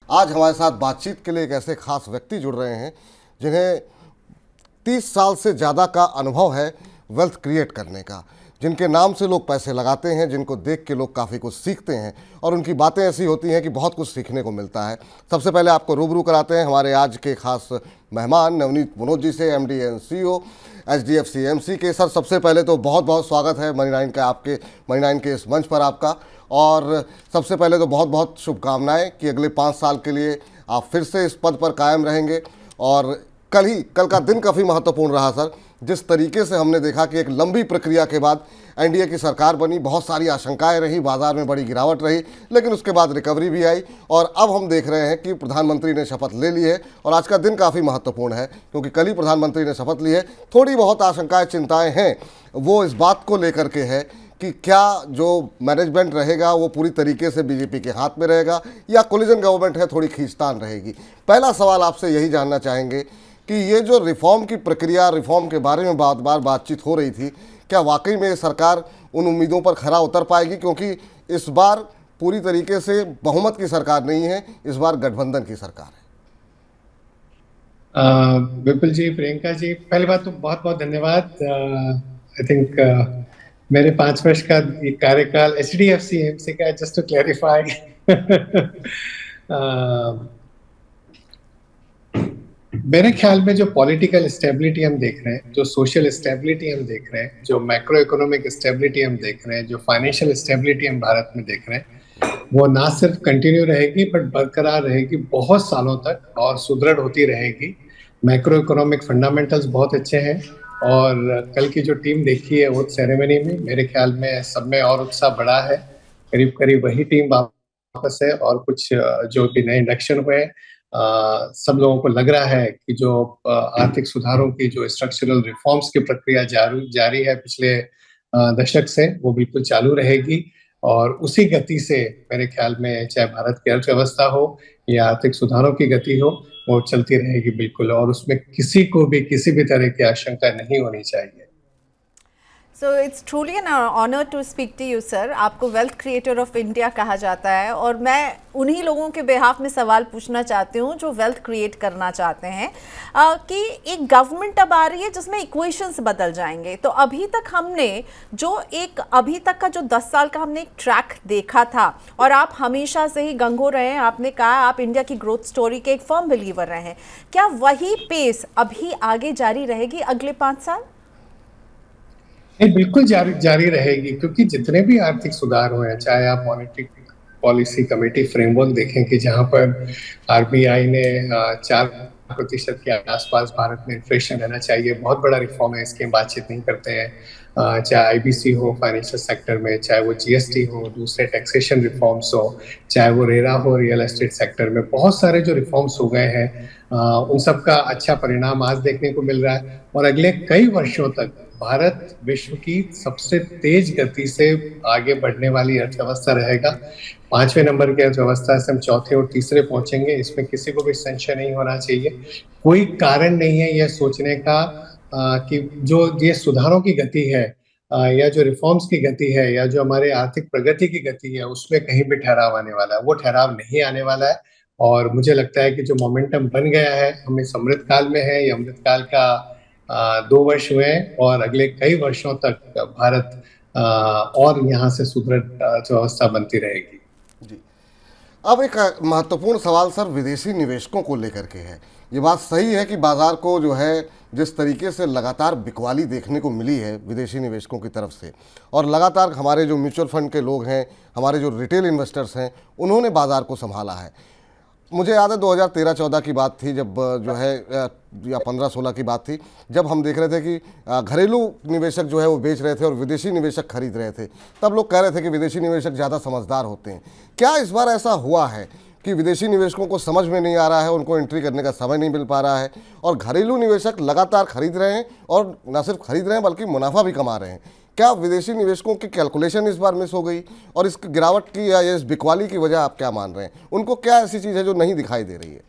आज हमारे साथ बातचीत के लिए एक ऐसे खास व्यक्ति जुड़ रहे हैं जिन्हें 30 साल से ज़्यादा का अनुभव है वेल्थ क्रिएट करने का, जिनके नाम से लोग पैसे लगाते हैं, जिनको देख के लोग काफ़ी कुछ सीखते हैं और उनकी बातें ऐसी होती हैं कि बहुत कुछ सीखने को मिलता है। सबसे पहले आपको रूबरू कराते हैं हमारे आज के खास मेहमान नवनीत मनोज जी से, MD and CEO HDFC AMC के। सर, सबसे पहले तो बहुत बहुत स्वागत है मनी 9 के इस मंच पर आपका। और सबसे पहले तो बहुत बहुत शुभकामनाएं कि अगले 5 साल के लिए आप फिर से इस पद पर कायम रहेंगे। और कल का दिन काफ़ी महत्वपूर्ण रहा सर, जिस तरीके से हमने देखा कि एक लंबी प्रक्रिया के बाद NDA की सरकार बनी, बहुत सारी आशंकाएं रही, बाजार में बड़ी गिरावट रही, लेकिन उसके बाद रिकवरी भी आई और अब हम देख रहे हैं कि प्रधानमंत्री ने शपथ ले ली है। और आज का दिन काफ़ी महत्वपूर्ण है क्योंकि कल ही प्रधानमंत्री ने शपथ ली है। थोड़ी बहुत आशंकाएं, चिंताएं हैं, वो इस बात को लेकर के है कि क्या जो मैनेजमेंट रहेगा वो पूरी तरीके से बीजेपी के हाथ में रहेगा या कोलिजन गवर्नमेंट है, थोड़ी खींचतान रहेगी। पहला सवाल आपसे यही जानना चाहेंगे कि ये जो रिफॉर्म की प्रक्रिया, रिफॉर्म के बारे में बार बातचीत हो रही थी, क्या वाकई में सरकार उन उम्मीदों पर खरा उतर पाएगी? क्योंकि इस बार पूरी तरीके से बहुमत की सरकार नहीं है, इस बार गठबंधन की सरकार है। विपुल जी, प्रियंका जी, पहली बात तो बहुत बहुत धन्यवाद। आई थिंक मेरे 5 वर्ष का कार्यकाल HDFC AMC का, जस्ट टू क्लैरिफाई। मेरे ख्याल में जो पॉलिटिकल स्टेबिलिटी हम देख रहे हैं, जो सोशल स्टेबिलिटी हम देख रहे हैं, जो मैक्रो इकोनॉमिक स्टेबिलिटी हम देख रहे हैं, जो फाइनेंशियल स्टेबिलिटी हम भारत में देख रहे हैं, वो ना सिर्फ कंटिन्यू रहेगी बट बरकरार रहेगी बहुत सालों तक और सुदृढ़ होती रहेगी। मैक्रो इकोनॉमिक फंडामेंटल्स बहुत अच्छे हैं और कल की जो टीम देखी है वो सेरेमनी में, मेरे ख्याल में सब में और उत्साह बढ़ा है। करीब करीब वही टीम वापस है और कुछ जो भी नए इंडक्शन हुए, सब लोगों को लग रहा है कि जो आर्थिक सुधारों की, जो स्ट्रक्चरल रिफॉर्म्स की प्रक्रिया जारी है पिछले दशक से, वो बिल्कुल चालू रहेगी। और उसी गति से मेरे ख्याल में चाहे भारत की अर्थव्यवस्था हो या आर्थिक सुधारों की गति हो, वो चलती रहेगी बिल्कुल, और उसमें किसी को भी किसी भी तरह की आशंका नहीं होनी चाहिए। So it's truly an honor to speak to you, sir. आपको वेल्थ क्रिएटर ऑफ इंडिया कहा जाता है और मैं उन्हीं लोगों के बिहाफ में सवाल पूछना चाहती हूँ जो वेल्थ क्रिएट करना चाहते हैं कि एक गवर्नमेंट अब आ रही है जिसमें इक्वेशंस बदल जाएंगे। तो अभी तक का जो 10 साल का हमने एक ट्रैक देखा था, और आप हमेशा से ही गंगो रहे हैं, आपने कहा आप इंडिया की ग्रोथ स्टोरी के एक फर्म बिलीवर रहे हैं, क्या वही पेस अभी आगे जारी रहेगी अगले 5 साल? बिल्कुल जारी रहेगी, क्योंकि जितने भी आर्थिक सुधार हुए हैं, चाहे आप मॉनेटरी पॉलिसी कमेटी फ्रेमवर्क देखें कि जहां पर RBI ने 4% के आसपास भारत में इन्फ्लेशन रहना चाहिए, बहुत बड़ा रिफॉर्म है, इसकी बातचीत नहीं करते हैं। चाहे IBC हो फाइनेंशियल सेक्टर में, चाहे वो GST हो, दूसरे टैक्सेशन रिफॉर्म्स हो, चाहे वो रेरा हो रियल एस्टेट सेक्टर में, बहुत सारे जो रिफॉर्म्स हो गए हैं, उन सब का अच्छा परिणाम आज देखने को मिल रहा है। और अगले कई वर्षों तक भारत विश्व की सबसे तेज गति से आगे बढ़ने वाली अर्थव्यवस्था रहेगा। 5वें नंबर की अर्थव्यवस्था से हम 4थे और तीसरे पहुंचेंगे, इसमें किसी को भी संशय नहीं होना चाहिए। कोई कारण नहीं है यह सोचने का कि जो ये सुधारों की गति है या जो रिफॉर्म्स की गति है या जो हमारे आर्थिक प्रगति की गति है, उसमें कहीं भी ठहराव आने वाला है। वो ठहराव नहीं आने वाला है। और मुझे लगता है कि जो मोमेंटम बन गया है, हम इस अमृत काल में है, ये अमृत काल का 2 वर्ष हुए और अगले कई वर्षों तक भारत और यहाँ से सुदृढ़ अर्थव्यवस्था बनती रहेगी। जी, अब एक महत्वपूर्ण सवाल सर विदेशी निवेशकों को लेकर के है। ये बात सही है कि बाजार को जो है जिस तरीके से लगातार बिकवाली देखने को मिली है विदेशी निवेशकों की तरफ से, और लगातार हमारे जो म्यूचुअल फंड के लोग हैं, हमारे जो रिटेल इन्वेस्टर्स हैं, उन्होंने बाजार को संभाला है। मुझे याद है 2013-14 की बात थी, जब जो है या 15-16 की बात थी, जब हम देख रहे थे कि घरेलू निवेशक जो है वो बेच रहे थे और विदेशी निवेशक खरीद रहे थे। तब लोग कह रहे थे कि विदेशी निवेशक ज़्यादा समझदार होते हैं। क्या इस बार ऐसा हुआ है कि विदेशी निवेशकों को समझ में नहीं आ रहा है, उनको एंट्री करने का समय नहीं मिल पा रहा है और घरेलू निवेशक लगातार खरीद रहे हैं, और न सिर्फ खरीद रहे हैं बल्कि मुनाफा भी कमा रहे हैं? क्या विदेशी निवेशकों की कैलकुलेशन इस बार मिस हो गई और इस गिरावट की या इस बिकवाली की वजह आप क्या मान रहे हैं? उनको क्या ऐसी चीज़ है जो नहीं दिखाई दे रही है?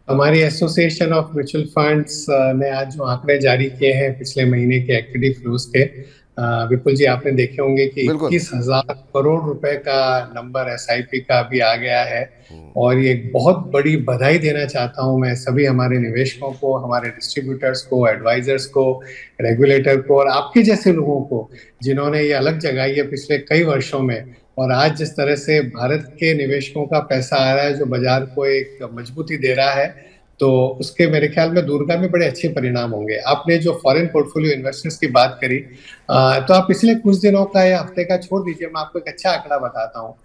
हमारी एसोसिएशन ऑफ म्यूचुअल फंड्स ने आज जो आंकड़े जारी किए हैं पिछले महीने के इक्विटी फ्लोज के, विपुल जी, आपने देखे होंगे कि बिल्कुल। 21,000 करोड़ रुपए का नंबर एसआईपी का अभी आ गया है। और ये बहुत बड़ी बधाई देना चाहता हूं मैं सभी हमारे निवेशकों को, हमारे डिस्ट्रीब्यूटर्स को, एडवाइजर्स को, रेगुलेटर को और आपके जैसे लोगों को, जिन्होंने ये अलग जगाई है पिछले कई वर्षों में। और आज जिस तरह से भारत के निवेशकों का पैसा आ रहा है जो बाजार को एक मजबूती दे रहा है, तो उसके मेरे ख्याल में दूरगामी बड़े अच्छे परिणाम होंगे। आपने जो फॉरेन पोर्टफोलियो इन्वेस्टर्स की बात करी, तो आप पिछले कुछ दिनों का या हफ्ते का छोड़ दीजिए, मैं आपको एक अच्छा आंकड़ा बताता हूँ।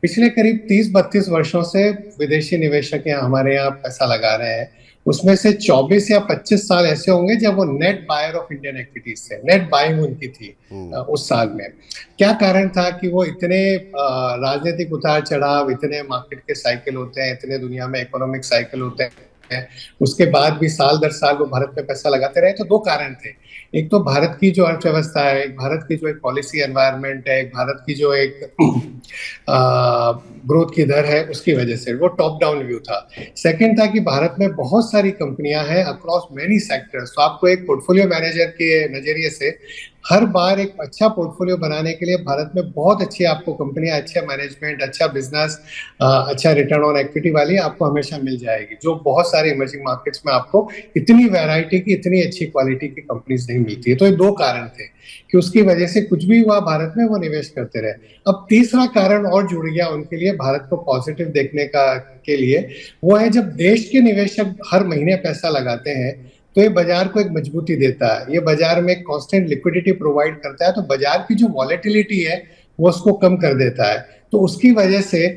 पिछले करीब 30-32 वर्षों से विदेशी निवेशक यहाँ हमारे यहाँ पैसा लगा रहे हैं। उसमें से 24 या 25 साल ऐसे होंगे जब वो net buyer of Indian activities थे, नेट बाइंग उनकी थी उस साल में। क्या कारण था कि वो इतने राजनीतिक उतार चढ़ाव, इतने मार्केट के साइकिल होते हैं, इतने दुनिया में इकोनॉमिक साइकिल होते हैं, उसके बाद भी साल दर साल वो भारत में पैसा लगाते रहे। तो दो कारण थे। एक तो भारत की जो अर्थव्यवस्था है, एक भारत की जो एक पॉलिसी एनवायरनमेंट है, एक भारत की जो एक ग्रोथ की दर है, उसकी वजह से वो टॉप डाउन व्यू था। सेकंड था कि भारत में बहुत सारी कंपनियां हैं अक्रॉस मेनी सेक्टर्स। तो आपको एक पोर्टफोलियो मैनेजर के नजरिए से हर बार एक अच्छा पोर्टफोलियो बनाने के लिए भारत में बहुत अच्छी आपको कंपनियां, अच्छा मैनेजमेंट, अच्छा बिजनेस, अच्छा रिटर्न ऑन इक्विटी वाली आपको हमेशा मिल जाएगी, जो बहुत सारे इमर्जिंग मार्केट्स में आपको इतनी वैरायटी की, इतनी अच्छी क्वालिटी की कंपनीज नहीं मिलती है। तो ये दो कारण थे कि उसकी वजह से कुछ भी हुआ भारत में वो निवेश करते रहे। अब तीसरा कारण और जुड़ गया उनके लिए भारत को पॉजिटिव देखने का के लिए, वो है जब देश के निवेशक हर महीने पैसा लगाते हैं तो ये बाजार को एक मजबूती देता है, ये बाजार में कांस्टेंट लिक्विडिटी प्रोवाइड करता है, तो बाजार की जो वॉलेटिलिटी है वो उसको कम कर देता है। तो उसकी वजह से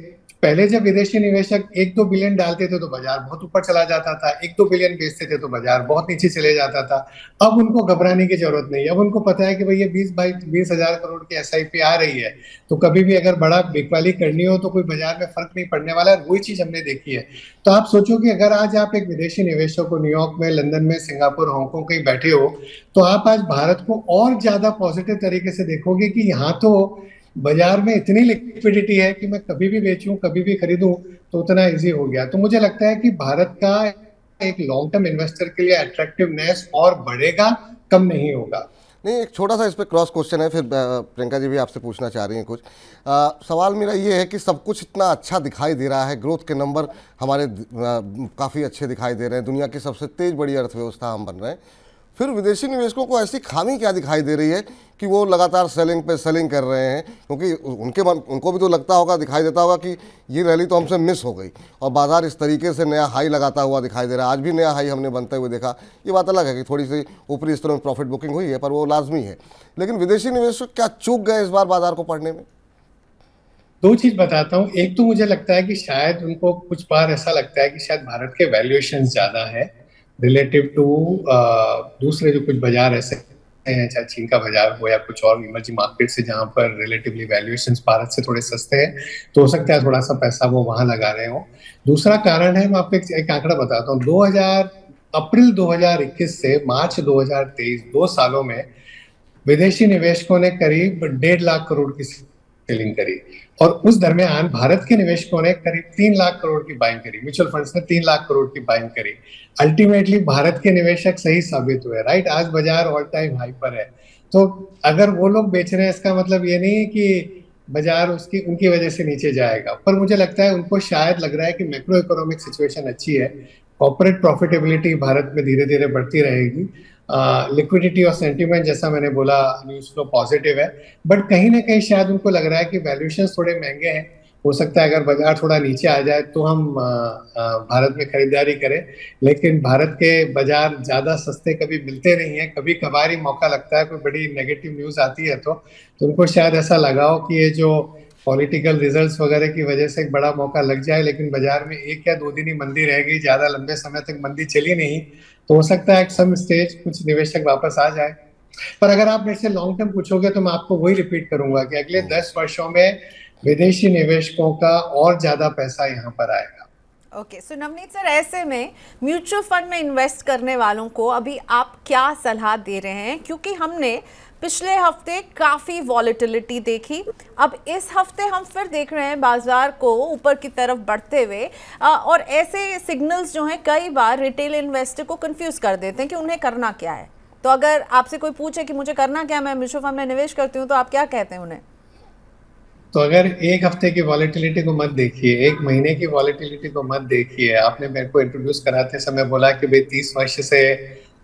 पहले जब विदेशी निवेशक 1-2 बिलियन डालते थे तो बाजार बहुत ऊपर चला जाता था, 1-2 बिलियन बेचते थे तो बाजार बहुत नीचे चले जाता था। अब उनको घबराने की जरूरत नहीं है। अब उनको पता है कि भाई ये 20,000 करोड़ की एसआईपी आ रही है, तो कभी भी अगर बड़ा बिकवाली करनी हो तो कोई बाजार में फर्क नहीं पड़ने वाला है। वही चीज हमने देखी है। तो आप सोचो कि अगर आज आप एक विदेशी निवेशक को न्यूयॉर्क में, लंदन में, सिंगापुर, हांगकांग कहीं बैठे हो, तो आप आज भारत को और ज्यादा पॉजिटिव तरीके से देखोगे कि यहाँ तो बाजार में इतनी लिक्विडिटी है कि मैं कभी भी बेचूं, कभी भी खरीदूं, तो उतना इजी हो गया। तो मुझे लगता है कि भारत का एक लॉन्ग टर्म इन्वेस्टर के लिए अट्रैक्टिवनेस और बढ़ेगा, कम नहीं होगा। नहीं, एक छोटा सा इस पर क्रॉस क्वेश्चन है, फिर प्रियंका जी भी आपसे पूछना चाह रही हैं कुछ। सवाल मेरा ये है कि सब कुछ इतना अच्छा दिखाई दे रहा है, ग्रोथ के नंबर हमारे काफ़ी अच्छे दिखाई दे रहे हैं, दुनिया की सबसे तेज बड़ी अर्थव्यवस्था हम बन रहे हैं, फिर विदेशी निवेशकों को ऐसी खामी क्या दिखाई दे रही है कि वो लगातार सेलिंग पे सेलिंग कर रहे हैं? क्योंकि उनको भी तो लगता होगा, दिखाई देता होगा कि ये रैली तो हमसे मिस हो गई और बाजार इस तरीके से नया हाई लगाता हुआ दिखाई दे रहा है। आज भी नया हाई हमने बनते हुए देखा। ये बात अलग है कि थोड़ी सी ऊपरी स्तरों में प्रॉफिट बुकिंग हुई है, पर वो लाजमी है। लेकिन विदेशी निवेशक क्या चूक गए इस बार बाजार को पढ़ने में? दो चीज बताता हूँ। एक तो मुझे लगता है कि शायद उनको कुछ बार ऐसा लगता है कि शायद भारत के वैल्यूएशन ज्यादा है रिलेटिव टू दूसरे जो कुछ बाजार ऐसे हैं, चाहे चीन का बाजार हो या कुछ और इमर्जिंग मार्केट से, जहां पर रिलेटिवली वैल्यूएशंस भारत से थोड़े सस्ते हैं, तो हो सकता है थोड़ा सा पैसा वो वहां लगा रहे हो। दूसरा कारण है, मैं आपको एक आंकड़ा बताता हूँ। अप्रैल 2021 से मार्च 2023, 2 सालों में विदेशी निवेशकों ने करीब 1.5 लाख करोड़ की सेलिंग करी, और उस दरमियान भारत के निवेशकों ने करीब 3 लाख करोड़ की बाइंग करी। म्यूचुअल फंड्स ने 3 लाख करोड़ की बाइंग करी। अल्टीमेटली भारत के निवेशक सही साबित हुए, राइट। आज बाजार ऑल टाइम हाई पर है। तो अगर वो लोग बेच रहे हैं, इसका मतलब ये नहीं है कि बाजार उनकी वजह से नीचे जाएगा। पर मुझे लगता है उनको शायद लग रहा है कि मैक्रो इकोनॉमिक सिचुएशन अच्छी है, कॉर्पोरेट प्रॉफिटेबिलिटी भारत में धीरे धीरे बढ़ती रहेगी, लिक्विडिटी और सेंटीमेंट जैसा मैंने बोला न्यूज फ्लो पॉजिटिव है, बट कहीं ना कहीं शायद उनको लग रहा है कि वैल्यूएशन थोड़े महंगे हैं। हो सकता है अगर बाजार थोड़ा नीचे आ जाए तो हम भारत में खरीदारी करें, लेकिन भारत के बाजार ज्यादा सस्ते कभी मिलते नहीं है। कभी कभार ही मौका लगता है, कोई बड़ी नेगेटिव न्यूज आती है तो उनको शायद ऐसा लगा हो कि ये जो पॉलिटिकल रिजल्ट्स वगैरह की वजह से एक बड़ा मौका लग जाए, लेकिन बाजार में 1 या 2 दिन ही मंदी रह गई, ज्यादा लंबे समय तक मंदी चली नहीं, तो हो सकता है सम स्टेज कुछ निवेशक वापस आ जाए। पर अगर आप मेरे से लॉन्ग टर्म पूछोगे तो मैं आपको वही रिपीट करूंगा कि अगले 10 वर्षों में विदेशी निवेशकों का और ज्यादा पैसा यहाँ पर आएगा। ओके, सो नवनीत सर, ऐसे में म्यूचुअल फंड में इन्वेस्ट करने वालों को अभी आप क्या सलाह दे रहे हैं? क्योंकि हमने पिछले हफ्ते काफ़ी वॉलेटिलिटी देखी, अब इस हफ्ते हम फिर देख रहे हैं बाजार को ऊपर की तरफ बढ़ते हुए, और ऐसे सिग्नल्स जो हैं कई बार रिटेल इन्वेस्टर को कंफ्यूज कर देते हैं कि उन्हें करना क्या है। तो अगर आपसे कोई पूछे कि मुझे करना क्या, मैं म्यूचुअल फंड में निवेश करती हूँ, तो आप क्या कहते हैं उन्हें? तो अगर एक हफ्ते की वॉलेटिलिटी को मत देखिए, एक महीने की वॉलेटिलिटी को मत देखिए। आपने मेरे को इंट्रोड्यूस कराते समय बोला कि भाई 30 वर्ष से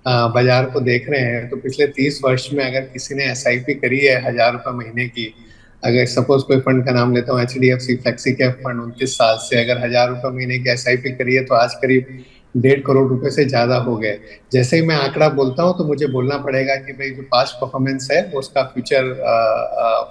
बाजार को देख रहे हैं, तो पिछले 30 वर्ष में अगर किसी ने एसआईपी करी है 1,000 रुपए महीने की, अगर सपोज कोई फंड का नाम लेता हूँ, HDFC फ्लेक्सी कैप फंड, 29 साल से अगर 1,000 रुपए महीने की एसआईपी करी है, तो आज करीब 1.5 करोड़ रुपए से ज्यादा हो गए। जैसे ही मैं आंकड़ा बोलता हूँ तो मुझे बोलना पड़ेगा कि भाई जो पास्ट परफॉर्मेंस है उसका फ्यूचर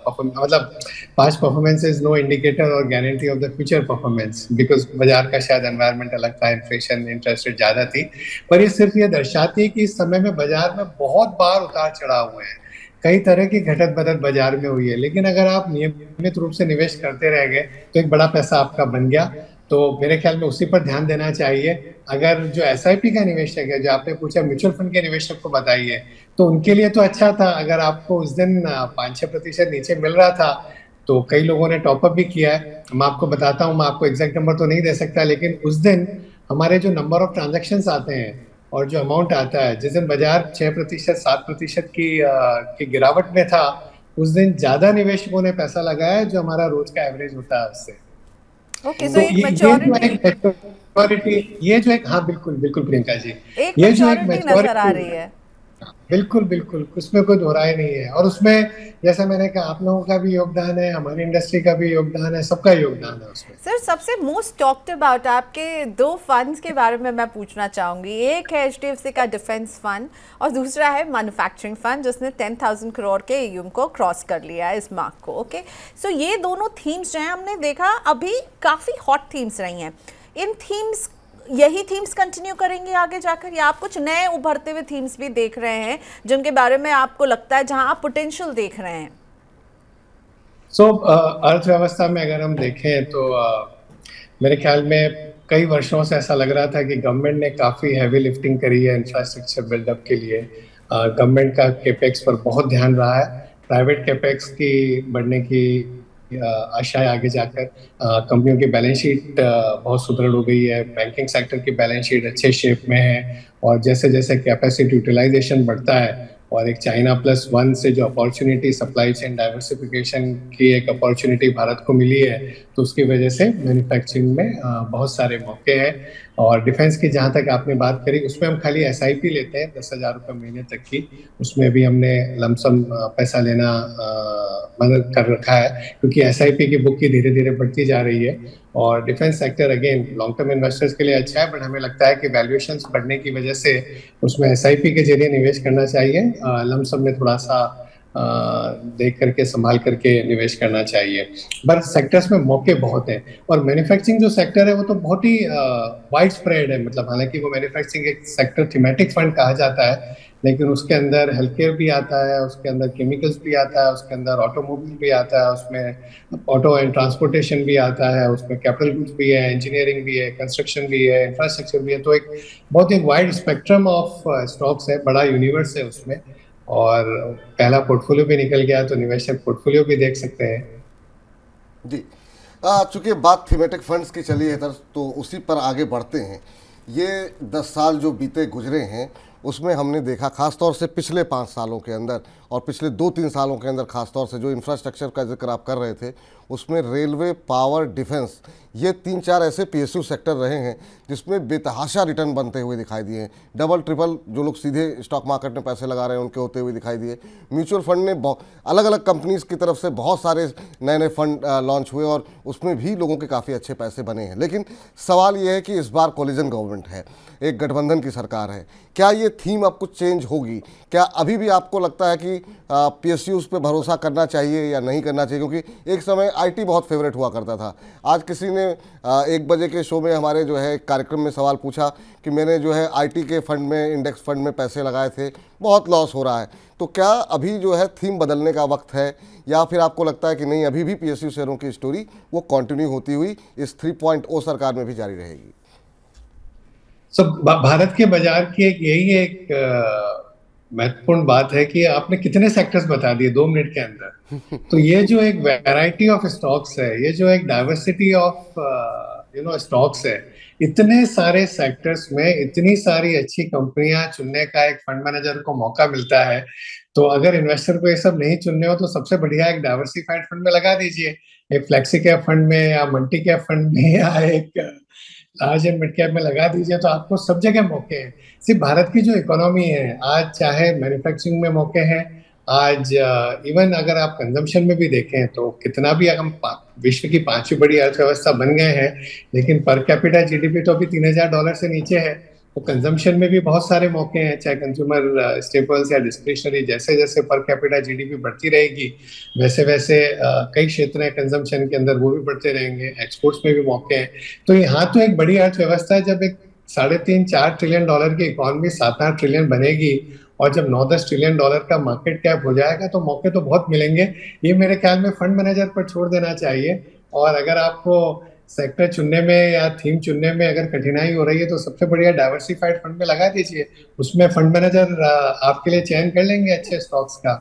मतलब past performance is no indicator और guarantee of the future performance, because बाजार का शायद एनवायरमेंट अलग था, इन्फ्लेशन, इंटरेस्ट रेट ज्यादा थी। पर ये सिर्फ ये दर्शाती है कि इस समय में बाजार में बहुत बार उतार चढ़ाव हुए हैं, कई तरह की घटत बदत बाजार में हुई है। लेकिन अगर आप नियमित रूप से निवेश करते रह गए तो एक बड़ा पैसा आपका बन गया। तो मेरे ख्याल में उसी पर ध्यान देना चाहिए। अगर जो एसआईपी का निवेशक है, जो आपने पूछा म्यूचुअल फंड के निवेशक को बताइए, तो उनके लिए तो अच्छा था। अगर आपको उस दिन 5-6% नीचे मिल रहा था तो कई लोगों ने टॉपअप भी किया है। मैं आपको बताता हूँ, मैं आपको एग्जैक्ट नंबर तो नहीं दे सकता, लेकिन उस दिन हमारे जो नंबर ऑफ ट्रांजेक्शन आते हैं और जो अमाउंट आता है, जिस दिन बाजार 6%, 7% की गिरावट में था, उस दिन ज्यादा निवेशकों ने पैसा लगाया जो हमारा रोज का एवरेज होता है उससे। ओके, सो एक मैच्योरिटी, ये जो एक हाँ बिल्कुल बिल्कुल प्रियंका जी, एक मैच्योरिटी नजर आ रही है। बिल्कुल बिल्कुल, उसमें कोई दोहराई नहीं है। और उसमें जैसा मैंने कहा, आप लोगों का भी योगदान है, हमारी इंडस्ट्री का भी योगदान है, सबका योगदान है उसमें। सर, सबसे मोस्ट टॉक्ड अबाउट आपके 2 फंड्स के बारे में मैं पूछना चाहूंगी। एक है HDFC का डिफेंस फंड और दूसरा है मैन्युफैक्चरिंग फंड, जिसने 10,000 करोड़ के AUM को क्रॉस कर लिया है, इस मार्क को। ओके, सो ये दोनों थीम्स जो हैं, हमने देखा अभी काफ़ी हॉट थीम्स रही हैं। इन थीम्स, यही थीम्स कंटिन्यू करेंगे आगे जाकर, या आप कुछ नए उभरते हुए थीम्स भी देख रहे हैं जिनके बारे में आपको लगता है जहां आप पोटेंशियल देख रहे हैं? अर्थव्यवस्था में अगर हम देखें तो मेरे ख्याल में कई वर्षों से ऐसा लग रहा था कि गवर्नमेंट ने काफी हैवी लिफ्टिंग करी है इंफ्रास्ट्रक्चर बिल्डअप के लिए। गवर्नमेंट का कैपेक्स पर बहुत ध्यान रहा है। प्राइवेट कैपेक्स की बढ़ने की आशा है आगे जाकर। कंपनियों की बैलेंस शीट बहुत सुदृढ़ हो गई है, बैंकिंग सेक्टर की बैलेंस शीट अच्छे शेप में है, और जैसे जैसे कैपेसिटी यूटिलाइजेशन बढ़ता है और एक चाइना +1 से जो अपॉर्चुनिटी, सप्लाई चेन डाइवर्सिफिकेशन की एक अपॉर्चुनिटी भारत को मिली है, तो उसकी वजह से मैन्युफैक्चरिंग में बहुत सारे मौके हैं। और डिफेंस की जहाँ तक आपने बात करी, उसमें हम खाली SIP लेते हैं 10,000 रुपये महीने तक की, उसमें भी हमने लमसम पैसा लेना मदद कर रखा है, क्योंकि SIP की बुक की धीरे धीरे बढ़ती जा रही है। और defence sector again long term investors के लिए अच्छा है, बट हमें लगता है कि वैल्यूएशंस बढ़ने की वजह से उसमें SIP के जरिए निवेश करना चाहिए। लमसम में थोड़ा सा देख करके, संभाल करके निवेश करना चाहिए। पर सेक्टर्स में मौके बहुत हैं, और मैन्युफैक्चरिंग जो सेक्टर है वो तो बहुत ही वाइड स्प्रेड है। मतलब हालांकि वो मैन्युफैक्चरिंग एक सेक्टर थीमेटिक फंड कहा जाता है, लेकिन उसके अंदर हेल्थ केयर भी आता है, उसके अंदर केमिकल्स भी आता है, उसके अंदर ऑटोमोबाइल भी आता है, उसमें ऑटो एंड ट्रांसपोर्टेशन भी आता है, उसमें कैपिटल गुड्स भी है, इंजीनियरिंग भी है, कंस्ट्रक्शन भी है, इंफ्रास्ट्रक्चर भी है। तो एक बहुत एक वाइड स्पेक्ट्रम ऑफ स्टॉक्स है, बड़ा यूनिवर्स है उसमें। और पहला पोर्टफोलियो भी निकल गया तो निवेशक पोर्टफोलियो भी देख सकते हैं जी। चूंकि बात थीमेटिक फंड्स की चली है तो उसी पर आगे बढ़ते हैं। ये 10 साल जो बीते गुजरे हैं उसमें हमने देखा, खासतौर से पिछले 5 सालों के अंदर और पिछले 2-3 सालों के अंदर खासतौर से, जो इंफ्रास्ट्रक्चर का जिक्र आप कर रहे थे, उसमें रेलवे, पावर, डिफेंस, ये 3-4 ऐसे PSU सेक्टर रहे हैं जिसमें बेतहाशा रिटर्न बनते हुए दिखाई दिए हैं। डबल ट्रिपल जो लोग सीधे स्टॉक मार्केट में पैसे लगा रहे हैं उनके होते हुए दिखाई दिए। म्यूचुअल फंड ने अलग अलग कंपनीज की तरफ से बहुत सारे नए नए फंड लॉन्च हुए और उसमें भी लोगों के काफ़ी अच्छे पैसे बने हैं। लेकिन सवाल ये है कि इस बार कोलिजन गवर्नमेंट है, एक गठबंधन की सरकार है, क्या ये थीम अब कुछ चेंज होगी? क्या अभी भी आपको लगता है कि PSUs पे भरोसा करना चाहिए या नहीं करना चाहिए? क्योंकि एक समय IT बहुत फेवरेट हुआ करता था। आज किसी ने 1 बजे के शो में हमारे जो है कार्यक्रम में सवाल पूछा कि मैंने जो है IT के फंड में, इंडेक्स फंड में पैसे लगाए थे, बहुत लॉस हो रहा है। तो क्या अभी जो है थीम बदलने का वक्त है, या फिर आपको लगता है कि नहीं, अभी भी PSU शेयरों की स्टोरी वो कंटिन्यू होती हुई इस 3.0 सरकार में भी जारी रहेगी? भारत के बाजार की यही एक महत्वपूर्ण बात है कि आपने कितने सेक्टर्स बता दिए 2 मिनट के अंदर। तो ये जो एक वैरायटी ऑफ स्टॉक्स है, ये जो एक डाइवर्सिटी ऑफ स्टॉक्स है, इतने सारे सेक्टर्स में इतनी सारी अच्छी कंपनियां चुनने का एक फंड मैनेजर को मौका मिलता है, तो अगर इन्वेस्टर को ये सब नहीं चुनने हो तो सबसे बढ़िया एक डाइवर्सिफाइड फंड में लगा दीजिए, एक फ्लेक्सी कैप फंड में या मल्टी कैप फंड में या एक लार्ज एंड मिड कैप में लगा दीजिए, तो आपको सब जगह मौके हैं। सिर्फ भारत की जो इकोनॉमी है आज, चाहे मैन्युफैक्चरिंग में मौके हैं, आज इवन अगर आप कंजम्पशन में भी देखें तो कितना भी हम विश्व की 5वीं बड़ी अर्थव्यवस्था बन गए हैं, लेकिन पर कैपिटा जीडीपी तो अभी $3000 से नीचे है। तो कंजम्पशन में भी बहुत सारे मौके हैं, चाहे कंज्यूमर स्टेपल्स या डिस्क्रिशनरी, जैसे जैसे पर कैपिटा जीडीपी बढ़ती रहेगी वैसे वैसे कई क्षेत्र हैं कंजम्पशन के अंदर, वो भी बढ़ते रहेंगे। एक्सपोर्ट्स में भी मौके हैं। तो यहाँ तो एक बड़ी अर्थव्यवस्था है, जब एक $3.5-4 ट्रिलियन की इकोनॉमी 7-8 ट्रिलियन बनेगी और जब $9-10 ट्रिलियन का मार्केट कैप हो जाएगा तो मौके तो बहुत मिलेंगे। ये मेरे ख्याल में फंड मैनेजर पर छोड़ देना चाहिए। और अगर आपको सेक्टर चुनने में या थीम चुनने में अगर कठिनाई हो रही है तो सबसे बढ़िया डाइवर्सिफाइड फंड में लगा दीजिए, उसमें फंड मैनेजर आपके लिए चयन कर लेंगे अच्छे स्टॉक्स का।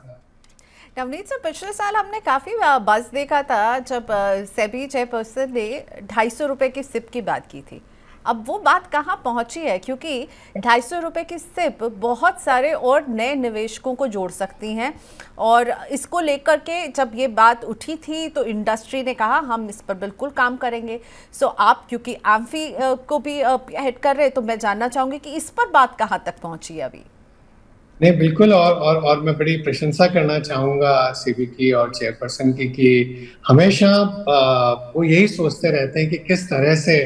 नवनीत सर, पिछले साल हमने काफी बज़ देखा था जब सेबी चेयरपर्सन ने ₹250 की सिप की बात की थी। अब वो बात कहाँ पहुंची है, क्योंकि ₹250 की सिप बहुत सारे और नए निवेशकों को जोड़ सकती हैं, और इसको लेकर के जब ये बात उठी थी तो इंडस्ट्री ने कहा हम इस पर बिल्कुल काम करेंगे। सो आप क्योंकि आम्फी को भी हेड कर रहे हैं, तो मैं जानना चाहूँगी कि इस पर बात कहाँ तक पहुँची है अभी। नहीं, बिल्कुल। और मैं बड़ी प्रशंसा करना चाहूँगा सीबी की और चेयरपर्सन की कि हमेशा वो यही सोचते रहते हैं कि किस तरह से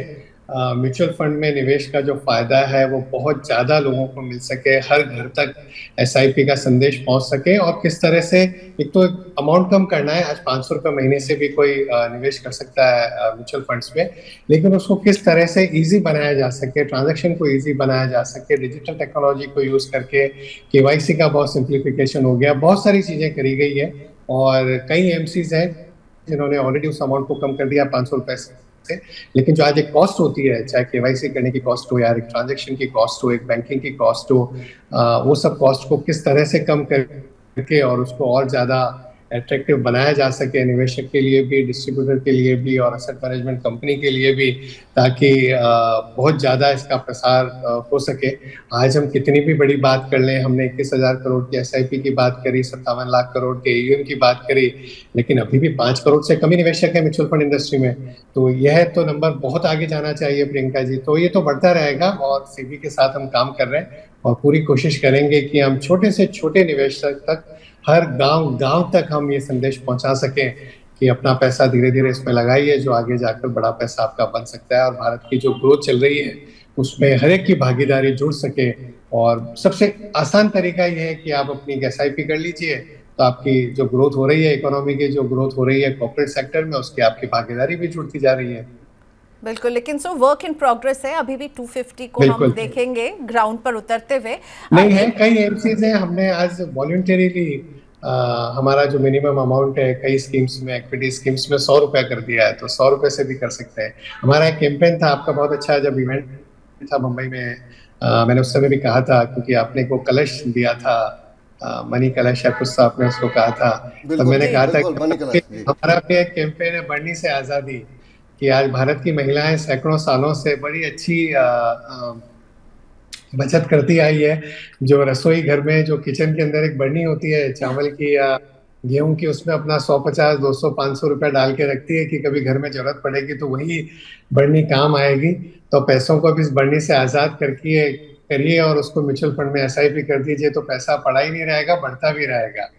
म्यूचुअल फंड में निवेश का जो फायदा है वो बहुत ज़्यादा लोगों को मिल सके, हर घर तक एसआईपी का संदेश पहुंच सके, और किस तरह से एक तो अमाउंट कम करना है। आज ₹500 महीने से भी कोई निवेश कर सकता है म्यूचुअल फंड्स में, लेकिन उसको किस तरह से इजी बनाया जा सके, ट्रांजैक्शन को इजी बनाया जा सके, डिजिटल टेक्नोलॉजी को यूज करके केवाईसी का बहुत सिंप्लीफिकेशन हो गया, बहुत सारी चीजें करी गई है। और कई एमसीज हैं जिन्होंने ऑलरेडी उस अमाउंट को कम कर दिया ₹500 से। लेकिन जो आज एक कॉस्ट होती है, चाहे केवाईसी करने की कॉस्ट हो या एक ट्रांजैक्शन की कॉस्ट हो, एक बैंकिंग की कॉस्ट हो, वो सब कॉस्ट को किस तरह से कम करके और उसको और ज्यादा अट्रैक्टिव बनाया जा सके निवेशक के लिए भी, डिस्ट्रीब्यूटर के लिए भी और एसेट मैनेजमेंट कंपनी के लिए भी, ताकि बहुत ज़्यादा इसका प्रसार हो सके। आज हम कितनी भी बड़ी बात कर लें, हमने 21,000 करोड़ की एसआईपी की बात करी, 57 लाख करोड़ के ईयूएम की बात करी, लेकिन अभी भी 5 करोड़ से कम ही निवेशक है म्यूचुअल फंड इंडस्ट्री में। तो यह तो नंबर बहुत आगे जाना चाहिए प्रियंका जी। तो ये तो बढ़ता रहेगा और सीबी के साथ हम काम कर रहे हैं और पूरी कोशिश करेंगे कि हम छोटे से छोटे निवेशक तक, हर गांव तक हम ये संदेश पहुंचा सकें कि अपना पैसा धीरे धीरे इसमें लगाइए, जो आगे जाकर बड़ा पैसा आपका बन सकता है। और भारत की जो ग्रोथ चल रही है उसमें हर एक की भागीदारी जुड़ सके। और सबसे आसान तरीका ये है कि आप अपनी एसआईपी कर लीजिए, तो आपकी जो ग्रोथ हो रही है, इकोनॉमी की जो ग्रोथ हो रही है कॉर्पोरेट सेक्टर में, उसकी आपकी भागीदारी भी जुड़ती जा रही है। बिल्कुल, लेकिन सो वर्क इन प्रोग्रेस है, अभी भी 250 को हम देखेंगे ग्राउंड पर उतरते हुए। नहीं है, कई एमसीज हैं। हमने आज वॉलंटरीली हमारा जो मिनिमम अमाउंट है कई स्कीम्स में, इक्विटी स्कीम्स में ₹100 कर दिया है, तो ₹100 से भी कर सकते हैं। हमारा एक कैंपेन था आपका बहुत अच्छा, जब इवेंट था मुंबई में, मैंने उस समय भी कहा था, क्योंकि आपने को कलश दिया था, मनी कलश या कुछ आपने उसको कहा था, तो मैंने कहा था हमारा भी एक कैंपेन है बढ़नी से आज़ादी, कि आज भारत की महिलाएं सैकड़ों सालों से बड़ी अच्छी बचत करती आई है। जो रसोई घर में, जो किचन के अंदर एक बर्नी होती है चावल की या गेहूं की, उसमें अपना 150, 200, ₹500 डाल के रखती है कि कभी घर में जरूरत पड़ेगी तो वही बर्नी काम आएगी। तो पैसों को भी इस बर्नी से आज़ाद करिए और उसको म्यूचुअल फंड में एसआईपी कर दीजिए, तो पैसा पड़ा ही नहीं रहेगा, बढ़ता भी रहेगा।